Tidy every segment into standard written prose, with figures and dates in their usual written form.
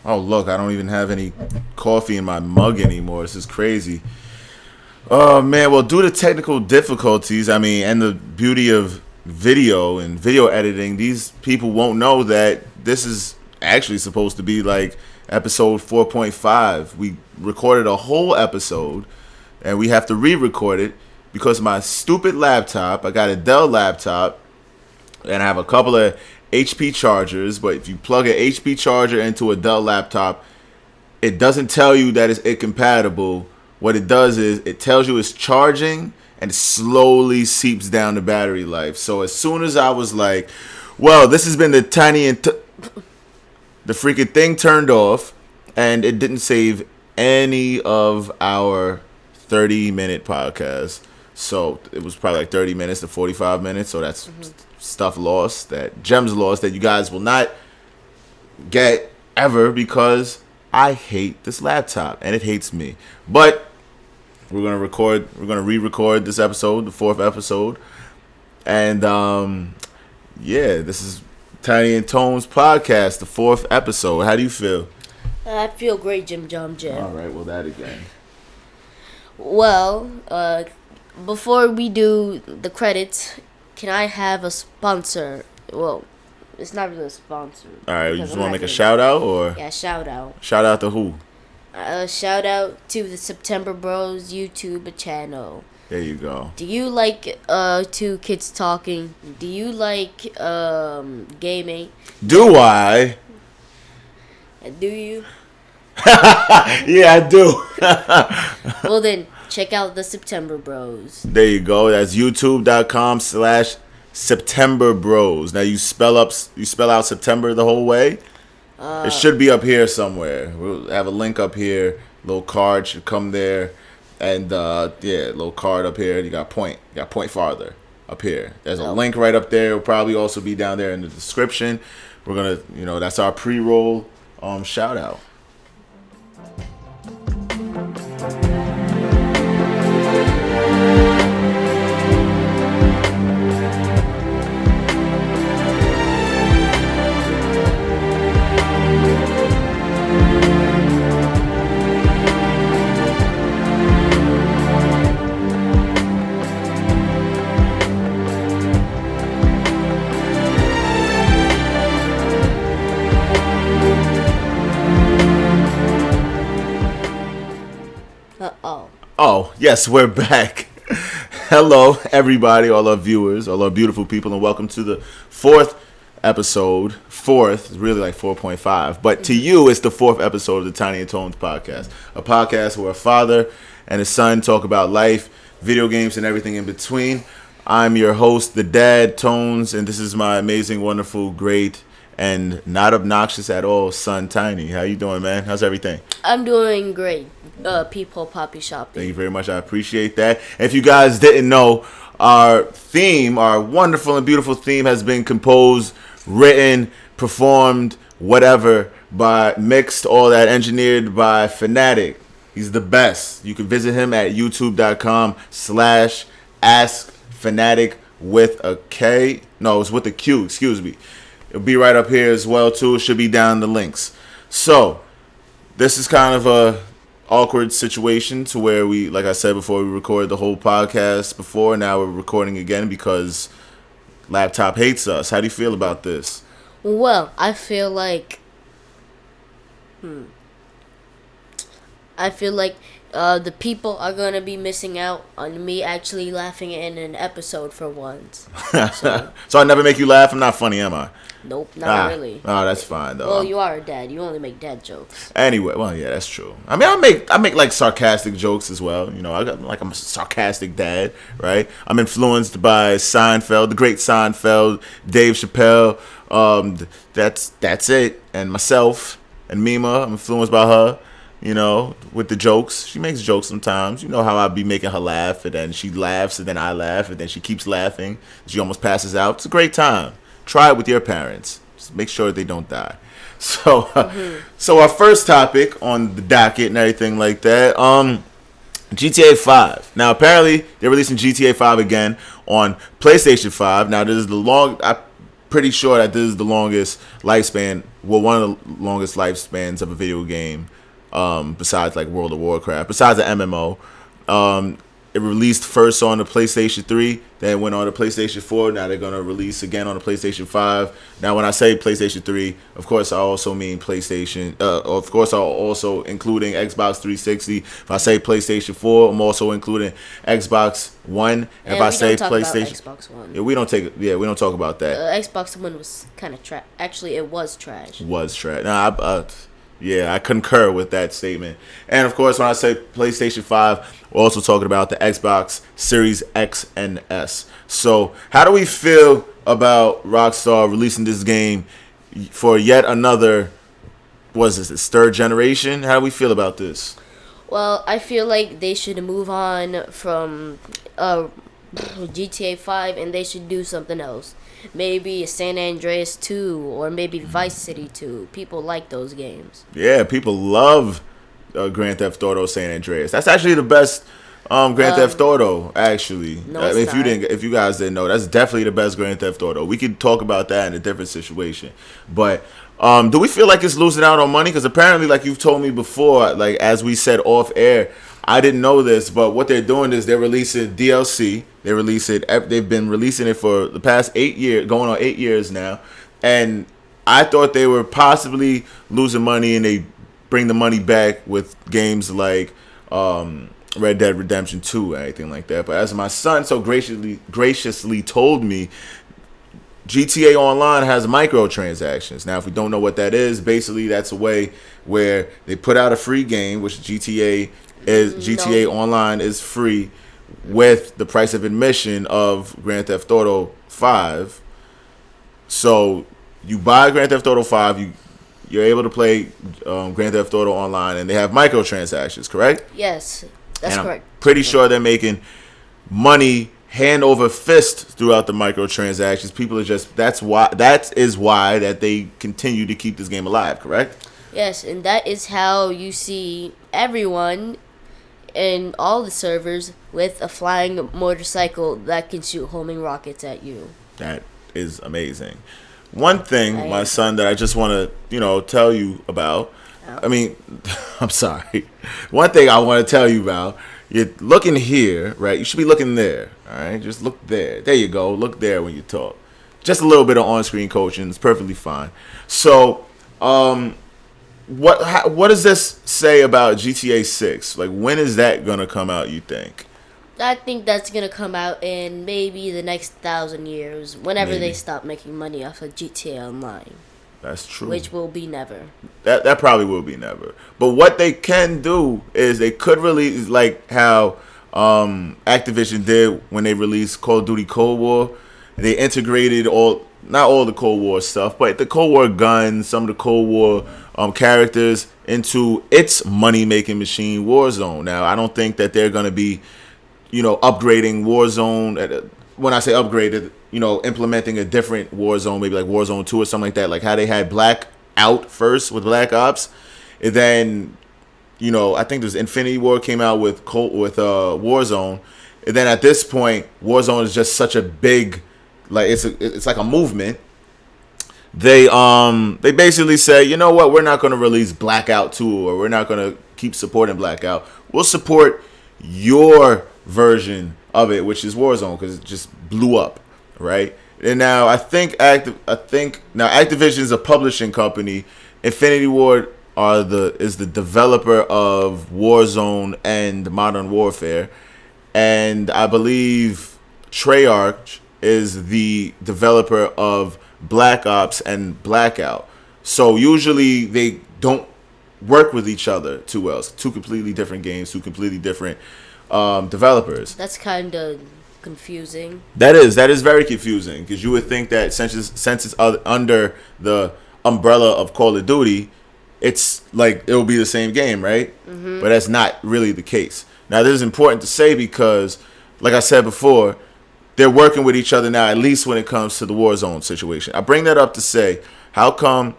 Oh, look, I don't even have any coffee in my mug anymore. This is crazy. Oh, man. Well, due to technical difficulties, and the beauty of video and video editing, these people won't know that this is actually supposed to be like episode 4.5. We recorded a whole episode, and we have to re-record it because my stupid laptop, I got a Dell laptop, and I have a couple of HP chargers, but if you plug an HP charger into a Dell laptop, it doesn't tell you that it's incompatible. What it does is it tells you it's charging and it slowly seeps down the battery life. So as soon as I was like, well, this has been the Tiny and the freaking thing turned off, and it didn't save any of our 30-minute podcast. So it was probably like 30 minutes to 45 minutes. So that's stuff lost, that gems lost that you guys will not get ever because I hate this laptop and it hates me. But we're gonna re-record this episode, the 4th episode, and this is Tiny and ToneZ Podcast, the 4th episode. How do you feel? I feel great, Jim. All right, well, that again. Well, before we do the credits, can I have a sponsor? Well, it's not really a sponsor. All right, you just want to make a shout out, or? Yeah, shout out. Shout out to who? Shout out to the September Bros YouTube channel. There you go. Do you like two kids talking? Do you like gaming? Do I? Do you? Yeah, I do. Well then, check out the September Bros. There you go. That's youtube.com/September Bros. Now you spell out September the whole way. It should be up here somewhere. We'll have a link up here. Little card should come there, and little card up here. You got point farther up here. There's a link right up there. It'll probably also be down there in the description. We're gonna, that's our pre-roll shout out. Oh, yes, we're back. Hello, everybody, all our viewers, all our beautiful people, and welcome to the 4th episode. 4th is really like 4.5, but to you, it's the 4th episode of the Tiny and ToneZ Podcast, a podcast where a father and a son talk about life, video games, and everything in between. I'm your host, the dad, ToneZ, and this is my amazing, wonderful, great, and not obnoxious at all son, Tiny. How you doing, man? How's everything? I'm doing great. People poppy shopping. Thank you very much. I appreciate that. If you guys didn't know, our theme, our wonderful and beautiful theme, has been composed, written, performed, whatever, mixed, all that, engineered by Fanatic. He's the best. You can visit him at youtube.com/askfanatic with a K. No, it's with a Q. Excuse me. It'll be right up here as well, too. It should be down in the links. So, this is kind of a awkward situation to where we, like I said before, we recorded the whole podcast before. Now we're recording again because laptop hates us. How do you feel about this? Well, I feel like the people are going to be missing out on me actually laughing in an episode for once. So I never make you laugh? I'm not funny, am I? Nope, not really. Oh, that's fine, though. Well, you are a dad. You only make dad jokes. Anyway, well, yeah, that's true. I make like sarcastic jokes as well. I'm a sarcastic dad, right? I'm influenced by Seinfeld, the great Seinfeld, Dave Chappelle. That's it. And myself and Mima, I'm influenced by her. With the jokes. She makes jokes sometimes. You know how I be making her laugh, and then she laughs, and then I laugh, and then she keeps laughing. She almost passes out. It's a great time. Try it with your parents. Just make sure they don't die. So our first topic on the docket and everything like that, GTA 5. Now, apparently, they're releasing GTA 5 again on PlayStation 5. Now, this is pretty sure that this is the longest lifespan, well, one of the longest lifespans of a video game, besides like World of Warcraft, besides the MMO. It released first on the PlayStation 3, then went on the PlayStation 4. Now they're going to release again on the PlayStation 5. Now, when I say PlayStation 3, of course, I also mean PlayStation. Of course, I'm also including Xbox 360. If I say PlayStation 4, I'm also including Xbox One. And if I say don't talk PlayStation, about Xbox One. yeah, we don't talk about that. Xbox One was kind of trash. Actually, it was trash. Was trash. Nah, I concur with that statement. And of course, when I say PlayStation 5, we're also talking about the Xbox Series X and S. So, how do we feel about Rockstar releasing this game for yet another, this third generation? How do we feel about this? Well, I feel like they should move on from GTA 5 and they should do something else. Maybe San Andreas 2 or maybe Vice City 2. People like those games. Yeah, people love Grand Theft Auto San Andreas. That's actually the best Grand Theft Auto, actually. No, it's not. If you guys didn't know, that's definitely the best Grand Theft Auto. We could talk about that in a different situation. But do we feel like it's losing out on money? Because apparently, like you've told me before, like as we said off air, I didn't know this, but what they're doing is they're releasing DLC. They've been releasing it for the past 8 years, going on 8 years now. And I thought they were possibly losing money, and they bring the money back with games like Red Dead Redemption 2 or anything like that. But as my son so graciously told me, GTA Online has microtransactions. Now, if we don't know what that is, basically that's a way where they put out a free game, which GTA Online is free with the price of admission of Grand Theft Auto 5. So you buy Grand Theft Auto 5, you're able to play Grand Theft Auto Online, and they have microtransactions, correct? Yes, that's correct. I'm pretty sure they're making money hand over fist throughout the microtransactions. People are just that is why they continue to keep this game alive, correct? Yes, and that is how you see everyone in all the servers with a flying motorcycle that can shoot homing rockets at you. That is amazing. One thing, my son, that I just want to, tell you about. I mean, I'm sorry. One thing I want to tell you about. You're looking here, right? You should be looking there, all right? Just look there. There you go. Look there when you talk. Just a little bit of on-screen coaching is perfectly fine. So, what does this say about GTA 6? Like, when is that going to come out, you think? I think that's going to come out in maybe the next 1,000 years, whenever they stop making money off of GTA Online. That's true. Which will be never. That probably will be never. But what they can do is they could release, like how Activision did when they released Call of Duty Cold War. They integrated not all the Cold War stuff, but the Cold War guns, some of the Cold War characters into its money-making machine, Warzone. Now, I don't think that they're going to be, upgrading Warzone. When I say upgraded, implementing a different Warzone, maybe like Warzone 2 or something like that, like how they had Black Out first with Black Ops, and then, I think there's Infinity War came out with Warzone, and then at this point, Warzone is just such a big, like it's like a movement. They basically say, you know what, we're not going to release Blackout 2, or we're not going to keep supporting Blackout. We'll support your version of it, which is Warzone, because it just blew up, right? And now I think Activision is a publishing company. Infinity Ward is the developer of Warzone and Modern Warfare, and I believe Treyarch is the developer of Black Ops and Blackout. So usually they don't work with each other too well. It's two completely different games, two completely different developers. That's kind of confusing. That is very confusing, because you would think that since it's under the umbrella of Call of Duty, it's like it'll be the same game, right? Mm-hmm. But that's not really the case. Now, this is important to say because, like I said before, they're working with each other now, at least when it comes to the Warzone situation. I bring that up to say, how come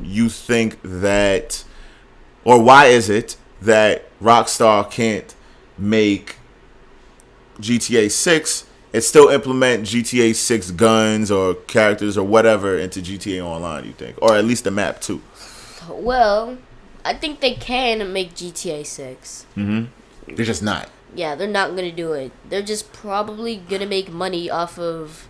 you think that, or why is it that Rockstar can't make GTA 6 it still implement GTA 6 guns or characters or whatever into GTA Online, you think? Or at least the map, too? Well, I think they can make GTA 6. Mm-hmm. They're just not. Yeah, they're not going to do it. They're just probably going to make money off of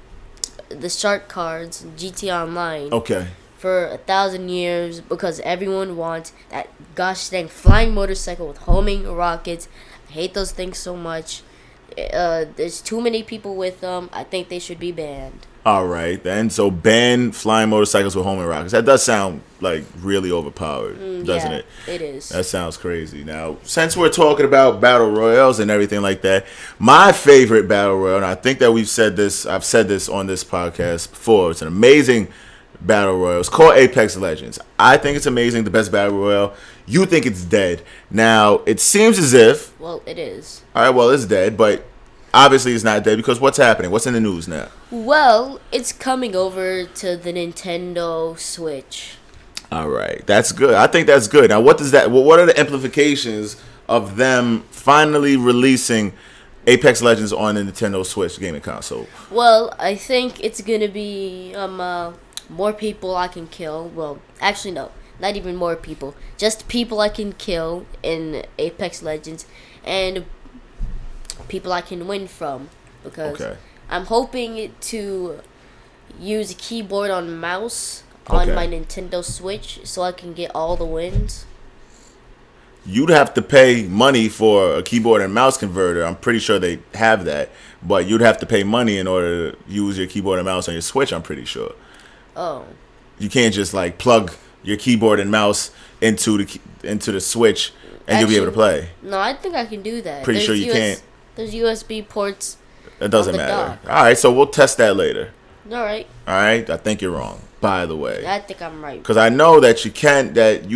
the shark cards in GTA Online. Okay. For 1,000 years because everyone wants that gosh dang flying motorcycle with homing rockets. I hate those things so much. There's too many people with them. I think they should be banned. All right, then. So ban flying motorcycles with homing rockets. That does sound like really overpowered, doesn't it? It is. That sounds crazy. Now, since we're talking about battle royales and everything like that, my favorite battle royale, and I think that I've said this on this podcast before. It's an amazing battle royale. It's called Apex Legends. I think it's amazing. The best battle royale. You think it's dead. Now, it seems as if... Well, it is. All right, well, it's dead, but obviously it's not dead because what's happening? What's in the news now? Well, it's coming over to the Nintendo Switch. All right, that's good. I think that's good. Now, what are the implications of them finally releasing Apex Legends on the Nintendo Switch gaming console? Well, I think it's going to be... more people I can kill. Well, actually, no. Not even more people. Just people I can kill in Apex Legends. And people I can win from. Because I'm hoping to use a keyboard on mouse on my Nintendo Switch so I can get all the wins. You'd have to pay money for a keyboard and mouse converter. I'm pretty sure they have that. But you'd have to pay money in order to use your keyboard and mouse on your Switch, I'm pretty sure. Oh. You can't just like plug your keyboard and mouse into the Switch and you'll be able to play. No, I think I can do that. Pretty sure you can't. There's USB ports. It doesn't matter. All right, so we'll test that later. All right. All right, I think you're wrong. By the way, I think I'm right. Because I know that you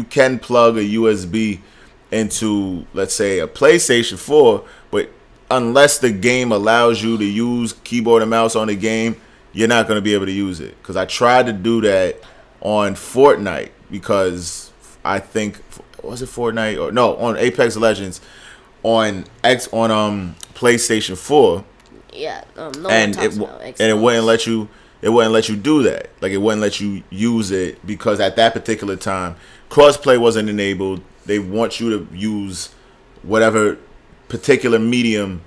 can plug a USB into, let's say, a PlayStation 4, but unless the game allows you to use keyboard and mouse on the game, you're not going to be able to use it. Because I tried to do that on Fortnite because I think, was it Fortnite? Or no, on Apex Legends on PlayStation 4. Yeah, and it wouldn't let you do that. Like, it wouldn't let you use it because at that particular time, crossplay wasn't enabled. They want you to use whatever particular medium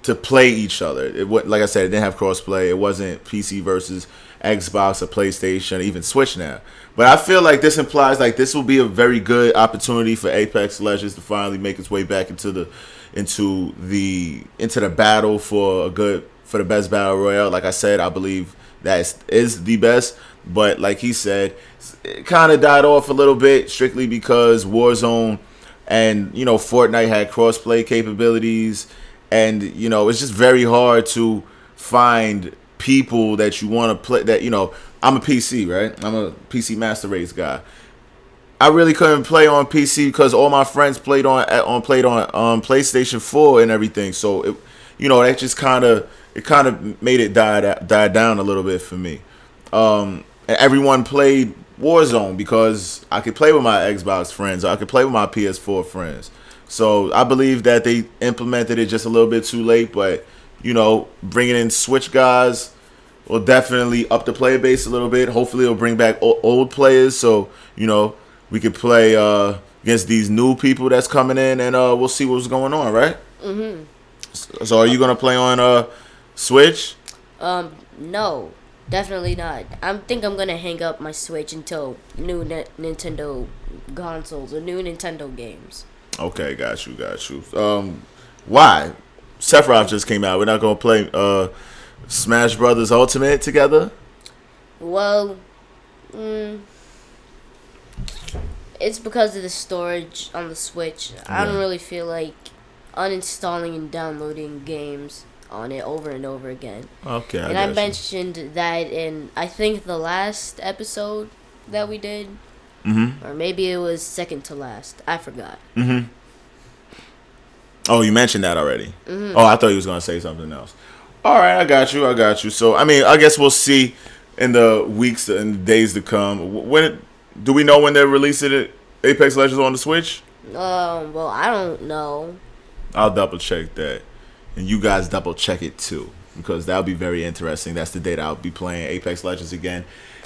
to play each other. Like I said, it didn't have crossplay. It wasn't PC versus Xbox or PlayStation, or even Switch now. But I feel like this implies like this will be a very good opportunity for Apex Legends to finally make its way back into the battle for the best battle royale. Like I said, I believe that is the best. But like he said, it kind of died off a little bit strictly because Warzone and Fortnite had crossplay capabilities. And, it's just very hard to find people that you want to play. That, I'm a PC, right? I'm a PC Master Race guy. I really couldn't play on PC because all my friends played on PlayStation 4 and everything. So, that just kind of made it die down a little bit for me. And everyone played Warzone because I could play with my Xbox friends. Or I could play with my PS4 friends. So I believe that they implemented it just a little bit too late, but bringing in Switch guys will definitely up the player base a little bit. Hopefully, it'll bring back old players, so we could play against these new people that's coming in, and we'll see what's going on, right? Mhm. So, are you gonna play on Switch? No, definitely not. I think I'm gonna hang up my Switch until new Nintendo consoles or new Nintendo games. Okay, got you. Why? Sephiroth just came out. We're not gonna play Smash Brothers Ultimate together? Well, it's because of the storage on the Switch. I don't really feel like uninstalling and downloading games on it over and over again. Okay, and I mentioned that in, I think, the last episode that we did. Mm-hmm. Or maybe it was second to last. I forgot. Mm-hmm. Oh, you mentioned that already. Mm-hmm. Oh, I thought you was going to say something else. All right, I got you. So, I guess we'll see in the weeks and days to come. Do we know when they're releasing it, Apex Legends on the Switch? Well, I don't know. I'll double check that. And you guys double check it too. because that'll be very interesting. That's the day that I'll be playing Apex Legends again.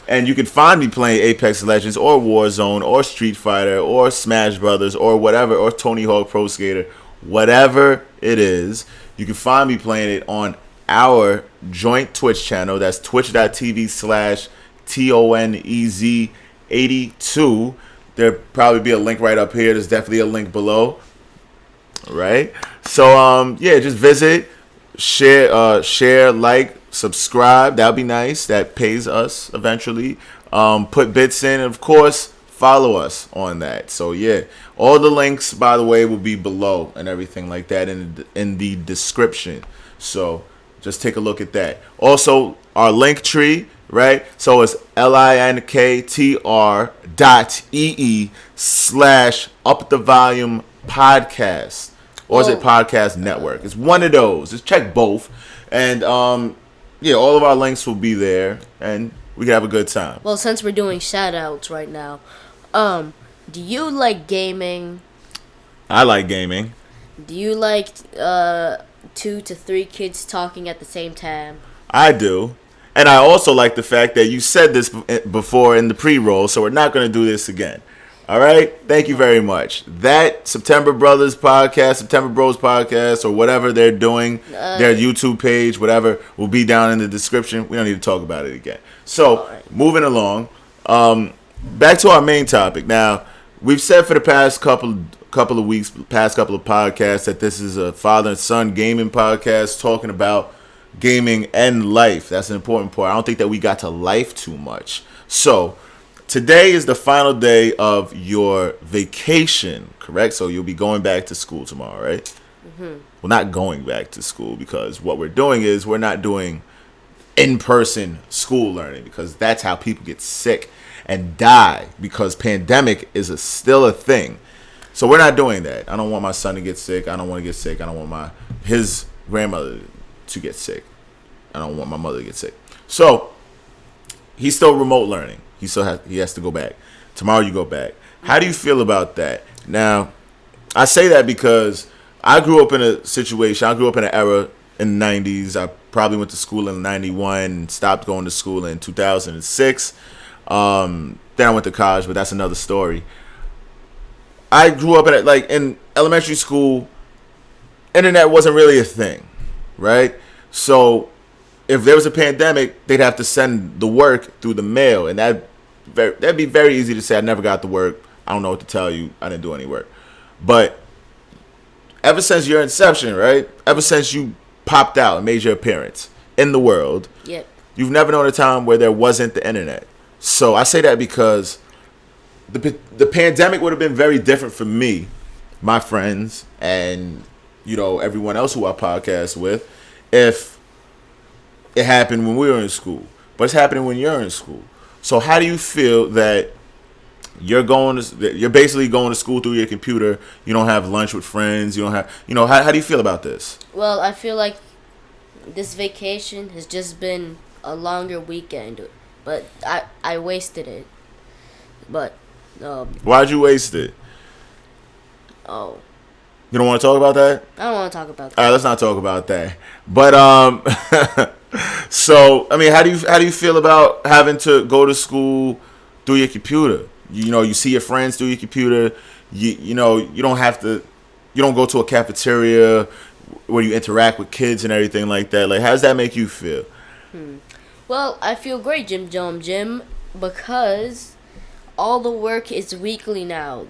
And you can find me playing Apex Legends or Warzone or Street Fighter or Smash Brothers or whatever, or Tony Hawk Pro Skater, whatever it is. You can find me playing it on our joint Twitch channel. That's twitch.tv/TONEZ82. There'll probably be a link right up here. There's definitely a link below. Right? So, yeah, just visit, share, like, subscribe. That'll be nice. That pays us eventually. Put bits in. And of course, follow us on that. So, yeah, all the links, by the way, will be below and everything like that in the description. So, just take a look at that. Also, our Linktree, right? So it's linktr.ee/upthevolumepodcast. Or is it podcast network? It's one of those. Just check both. And, yeah, all of our links will be there. And we can have a good time. Well, since we're doing shout-outs right now, do you like gaming? I like gaming. Do you like 2 to 3 kids talking at the same time? I do. And I also like the fact that you said this before in the pre-roll, so we're not going to do this again. All right? Thank you very much. That September Brothers podcast, September Bros podcast, or whatever they're doing, their YouTube page, whatever, will be down in the description. We don't need to talk about it again. So, moving along, back to our main topic. Now, we've said for the past couple of weeks, past couple of podcasts, that this is a father and son gaming podcast talking about gaming and life. That's an important part. I don't think that we got to life too much. So, today is the final day of your vacation, correct? So you'll be going back to school tomorrow, right? Mm-hmm. Well, not going back to school, because what we're doing is we're not doing in-person school learning, because that's how people get sick and die, because pandemic is still a thing. So we're not doing that. I don't want my son to get sick. I don't want to get sick. I don't want his grandmother to get sick. I don't want my mother to get sick. So he's still remote learning. He has to go back. Tomorrow you go back. How do you feel about that? Now, I say that because I grew up in a situation. I grew up in an era in the 90s. I probably went to school in 91 and stopped going to school in 2006. Then I went to college, but that's another story. I grew up in elementary school. Internet wasn't really a thing, right? So if there was a pandemic, they'd have to send the work through the mail, and that'd be very easy to say. I never got the work. I don't know what to tell you. I didn't do any work. But ever since your inception, right? Ever since you popped out and made your appearance in the world, yep, you've never known a time where there wasn't the internet. So I say that because the pandemic would have been very different for me, my friends, and everyone else who I podcast with, if it happened when we were in school. But it's happening when you're in school. So how do you feel that you're basically going to school through your computer? You don't have lunch with friends. You don't have, how do you feel about this? Well, I feel like this vacation has just been a longer weekend, but I wasted it. But why'd you waste it? Oh, you don't want to talk about that? I don't want to talk about that. All right, let's not talk about that. But so I mean, how do you feel about having to go to school through your computer? You see your friends through your computer. You don't have to. You don't go to a cafeteria where you interact with kids and everything like that. Like, how does that make you feel? Well, I feel great, Jim, because all the work is weekly now.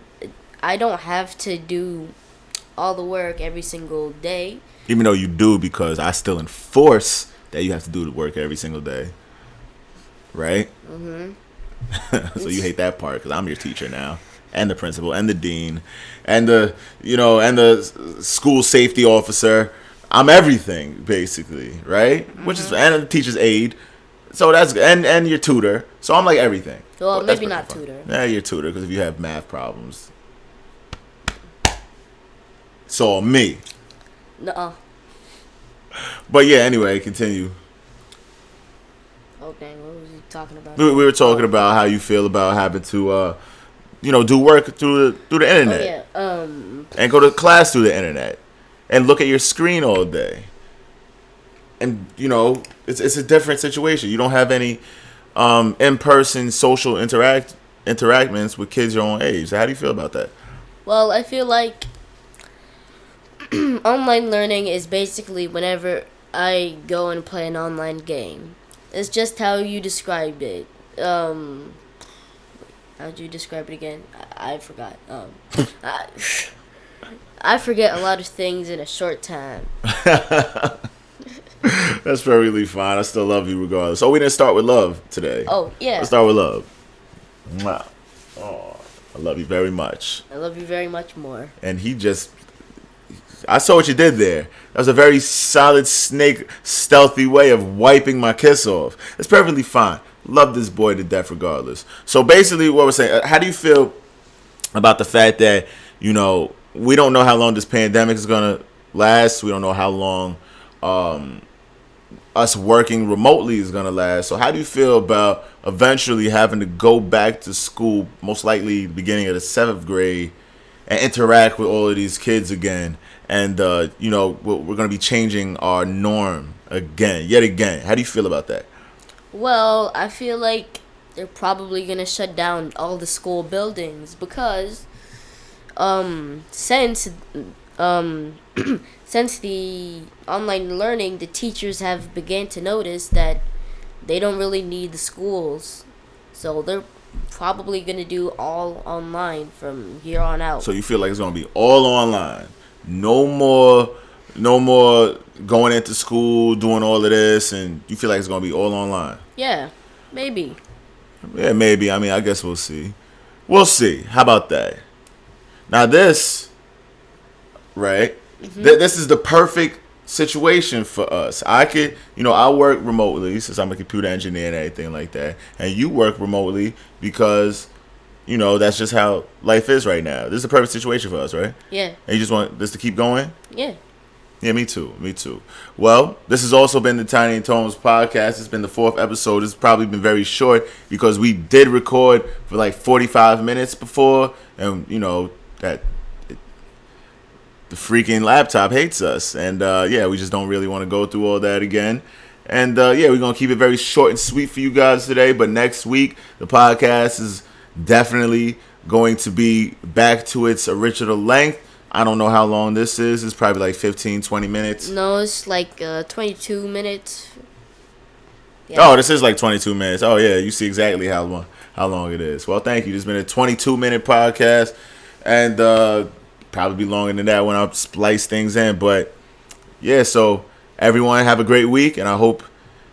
I don't have to do all the work every single day. Even though you do, because I still enforce that you have to do the work every single day. Right? Mm-hmm. So you hate that part because I'm your teacher now, and the principal, and the dean, and the school safety officer. I'm everything basically, right? Mm-hmm. Which is, and the teacher's aide. So that's, and your tutor. So I'm like everything. Well, maybe not tutor. Yeah, your tutor, because if you have math problems, it's all me. Nuh-uh. But yeah, anyway, continue. Oh dang, what was you talking about? We were talking about how you feel about having to, do work through the internet. Oh, yeah. And go to class through the internet, and look at your screen all day. and it's a different situation. You don't have any in-person social interactions with kids your own age. So how do you feel about that? Well, I feel like online learning is basically whenever I go and play an online game. It's just how you described it. How'd you describe it again? I forgot. I, I forget a lot of things in a short time. That's perfectly fine. I still love you regardless. So we didn't start with love today. Oh, yeah. Let's start with love. Wow. Oh, I love you very much. I love you very much more. And I saw what you did there. That was a very solid snake, stealthy way of wiping my kiss off. It's perfectly fine. Love this boy to death regardless. So basically what we're saying, how do you feel about the fact that, we don't know how long this pandemic is going to last. We don't know how long us working remotely is going to last. So how do you feel about eventually having to go back to school, most likely beginning of the 7th grade, and interact with all of these kids again? And, we're going to be changing our norm yet again. How do you feel about that? Well, I feel like they're probably going to shut down all the school buildings because since the online learning, the teachers have began to notice that they don't really need the schools. So they're probably going to do all online from here on out. So you feel like it's going to be all online. No more going into school, doing all of this, and you feel like it's going to be all online? Yeah, maybe. Yeah, maybe. I mean, I guess we'll see. We'll see. How about that? Now this, right? Mm-hmm. This is the perfect situation for us. I could, I work remotely since I'm a computer engineer and everything like that. And you work remotely because, that's just how life is right now. This is the perfect situation for us, right? Yeah. And you just want this to keep going? Yeah. Yeah, me too. Well, this has also been the Tiny and ToneZ Podcast. It's been the 4th episode. It's probably been very short because we did record for like 45 minutes before, and that the freaking laptop hates us, and we just don't really want to go through all that again. And we're gonna keep it very short and sweet for you guys today. But next week, the podcast is definitely going to be back to its original length. I don't know how long this is. It's probably like 15, 20 minutes. No, it's like 22 minutes. Yeah. Oh, this is like 22 minutes. Oh, yeah. You see exactly how long it is. Well, thank you. This has been a 22-minute podcast. And probably be longer than that when I splice things in. But, yeah, so everyone have a great week. And I hope,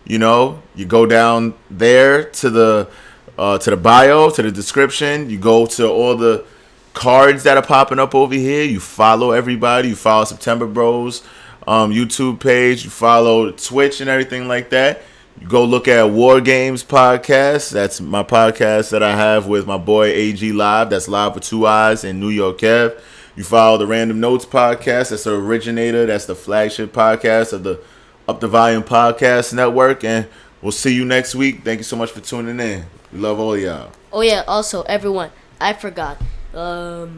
you go down there to the bio, to the description. You go to all the cards that are popping up over here. You follow everybody. You follow September Bros YouTube page. You follow Twitch and everything like that. You go look at War Games Podcast. That's my podcast that I have with my boy AG Live. That's Live with 2 Eyes in New York, Kev. You follow the Random Notes Podcast. That's the originator. That's the flagship podcast of the Up the Volume Podcast Network. And we'll see you next week. Thank you so much for tuning in. We love all of y'all. Oh, yeah. Also, everyone, I forgot. I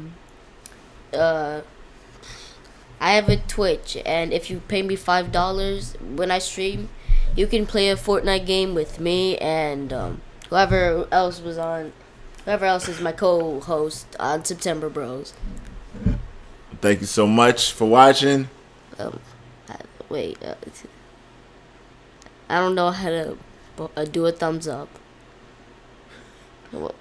have a Twitch, and if you pay me $5 when I stream, you can play a Fortnite game with me and whoever else is my co-host on September Bros. Thank you so much for watching. Wait, I don't know how to do a thumbs up. What?